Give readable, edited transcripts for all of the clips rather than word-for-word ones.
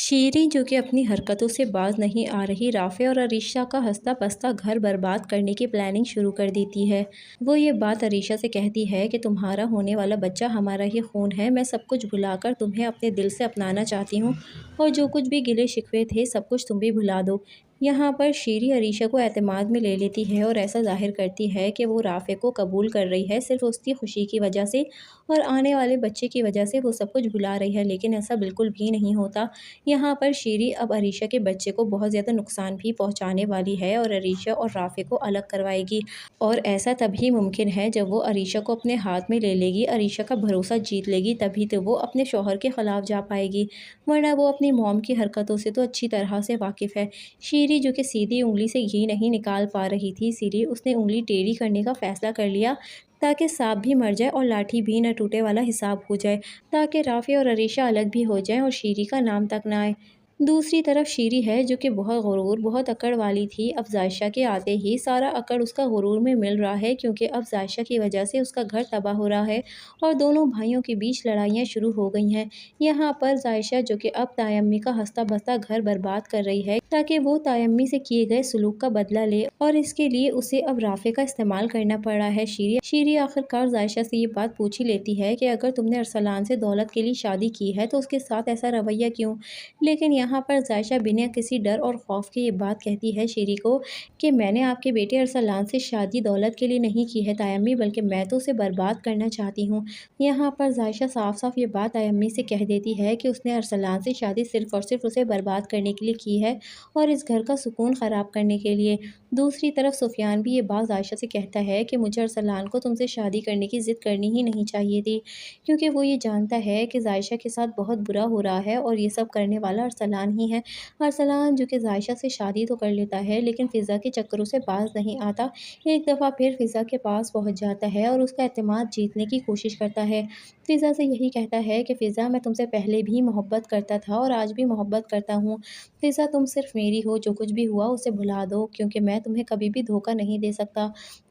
शीरीं जो कि अपनी हरकतों से बाज नहीं आ रही, राफ़े और अरीशा का हँसता-पसता घर बर्बाद करने की प्लानिंग शुरू कर देती है। वो ये बात अरीशा से कहती है कि तुम्हारा होने वाला बच्चा हमारा ही खून है, मैं सब कुछ भुलाकर तुम्हें अपने दिल से अपनाना चाहती हूँ और जो कुछ भी गिले-शिकवे थे सब कुछ तुम भी भुला दो। यहाँ पर शीरीं अरीशा को एतमाद में ले लेती है और ऐसा ज़ाहिर करती है कि वो राफ़े को कबूल कर रही है सिर्फ़ उसकी खुशी की वजह से और आने वाले बच्चे की वजह से वो सब कुछ भुला रही है, लेकिन ऐसा बिल्कुल भी नहीं होता। यहाँ पर शीरीं अब अरीशा के बच्चे को बहुत ज़्यादा नुकसान भी पहुँचाने वाली है और अरीशा और राफ़े को अलग करवाएगी और ऐसा तभी मुमकिन है जब वो अरीशा को अपने हाथ में ले लेगी, अरीशा का भरोसा जीत लेगी, तभी तो वो अपने शौहर के ख़िलाफ़ जा पाएगी, वरना वो अपनी मॉम की हरकतों से तो अच्छी तरह से वाकिफ़ है। शीरीं जो कि सीधी उंगली से घी नहीं निकाल पा रही थी, इसीलिए उसने उंगली टेढ़ी करने का फ़ैसला कर लिया ताकि सांप भी मर जाए और लाठी भी न टूटे वाला हिसाब हो जाए, ताकि राफ़ी और अरीशा अलग भी हो जाएँ और शीरीं का नाम तक ना आए। दूसरी तरफ शीरीं है जो कि बहुत गुरूर, बहुत अकड़ वाली थी। अब ज़ायशा के आते ही सारा अकड़ उसका गुरूर में मिल रहा है, क्योंकि अब ज़ायशा की वजह से उसका घर तबाह हो रहा है और दोनों भाइयों के बीच लड़ाइयाँ शुरू हो गई हैं। यहाँ पर ज़ायशा जो कि अब तायम्मी का हँसता-बसता घर बर्बाद कर रही है ताकि वो तायम्मी से किए गए सलूक का बदला ले और इसके लिए उसे अब राफ़े का इस्तेमाल करना पड़ रहा है। शीरीं आखिरकार ज़ायशा से ये बात पूछ ही लेती है कि अगर तुमने अरसलान से दौलत के लिए शादी की है तो उसके साथ ऐसा रवैया क्यों? लेकिन यहाँ पर ज़ायशा बिना किसी डर और खौफ के ये बात कहती है शीरीं को कि मैंने आपके बेटे अरसलान से शादी दौलत के लिए नहीं की है तायम्मी, बल्कि मैं तो उसे बर्बाद करना चाहती हूँ। यहाँ पर ज़ायशा साफ-साफ ये बात तायम्मी से कह देती है कि उसने अरसलान से शादी सिर्फ़ और सिर्फ़ उसे बर्बाद करने के लिए की है और इस घर का सुकून ख़राब करने के लिए। दूसरी तरफ सुफियान भी ये बात आयशा से कहता है कि मुझे अरसलान को तुमसे शादी करने की ज़िद करनी ही नहीं चाहिए थी, क्योंकि वो ये जानता है कि ज़ायशा के साथ बहुत बुरा हो रहा है और ये सब करने वाला अरसलान ही है। अरसलान जो कि ज़ायशा से शादी तो कर लेता है, लेकिन फ़िज़ा के चक्करों से बाज नहीं आता। एक दफ़ा फिर फ़िज़ा के पास पहुँच जाता है और उसका एतमाद जीतने की कोशिश करता है। फ़िज़ा से यही कहता है कि फ़िज़ा, मैं तुमसे पहले भी मोहब्बत करता था और आज भी मोहब्बत करता हूँ। फ़िज़ा, तुम सिर्फ़ मेरी हो, जो कुछ भी हुआ उसे भुला दो, क्योंकि मैं तुम्हें कभी भी धोखा नहीं दे सकता।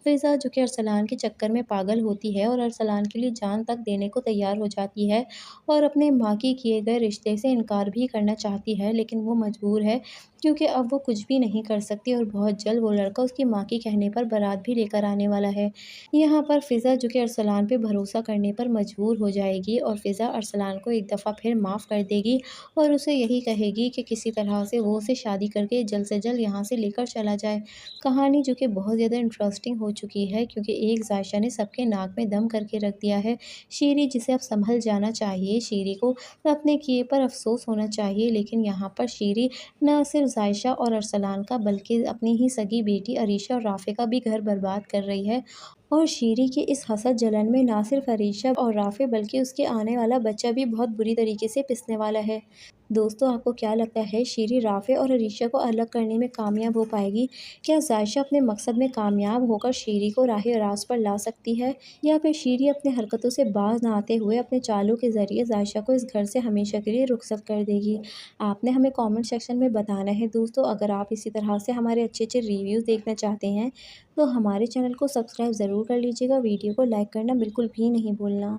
फ़िज़ा जो कि अरसलान के चक्कर में पागल होती है और अरसलान के लिए जान तक देने को तैयार हो जाती है और अपने माँ के किए गए रिश्ते से इनकार भी करना चाहती है, लेकिन वो मजबूर है, क्योंकि अब वो कुछ भी नहीं कर सकती और बहुत जल्द वो लड़का उसकी माँ के कहने पर बारात भी लेकर आने वाला है। यहाँ पर फ़िज़ा जो कि अरसलान पे भरोसा करने पर मजबूर हो जाएगी और फ़िज़ा अरसलान को एक दफ़ा फिर माफ़ कर देगी और उसे यही कहेगी कि किसी तरह से वो उसे शादी करके जल्द से जल्द यहाँ से लेकर चला जाए। कहानी जो कि बहुत ज़्यादा इंटरेस्टिंग हो चुकी है, क्योंकि एक ज़ायशा ने सबके नाक में दम करके रख दिया है। शीरीं जिसे अब संभल जाना चाहिए, शीरीं को अपने किए पर अफ़सोस होना चाहिए, लेकिन यहाँ पर शीरीं न सिर्फ ज़ायशा और अरसलान का बल्कि अपनी ही सगी बेटी अरीशा और राफ़े का भी घर बर्बाद कर रही है और शीरीं की इस हसद जलन में ना सिर्फ अरीशा और राफ़े बल्कि उसके आने वाला बच्चा भी बहुत बुरी तरीके से पिसने वाला है। दोस्तों, आपको क्या लगता है, शीरीं राफ़े और अरीशा को अलग करने में कामयाब हो पाएगी? क्या ज़ायशा अपने मकसद में कामयाब होकर शीरीं को राह रास्त पर ला सकती है, या फिर शीरीं अपनी हरकतों से बाज ना आते हुए अपने चालों के ज़रिए ज़ायशा को इस घर से हमेशा के लिए रुखसत कर देगी? आपने हमें कमेंट सेक्शन में बताना है दोस्तों। अगर आप इसी तरह से हमारे अच्छे-अच्छे रिव्यूज़ देखना चाहते हैं, तो हमारे चैनल को सब्सक्राइब ज़रूर कर लीजिएगा। वीडियो को लाइक करना बिल्कुल भी नहीं भूलना।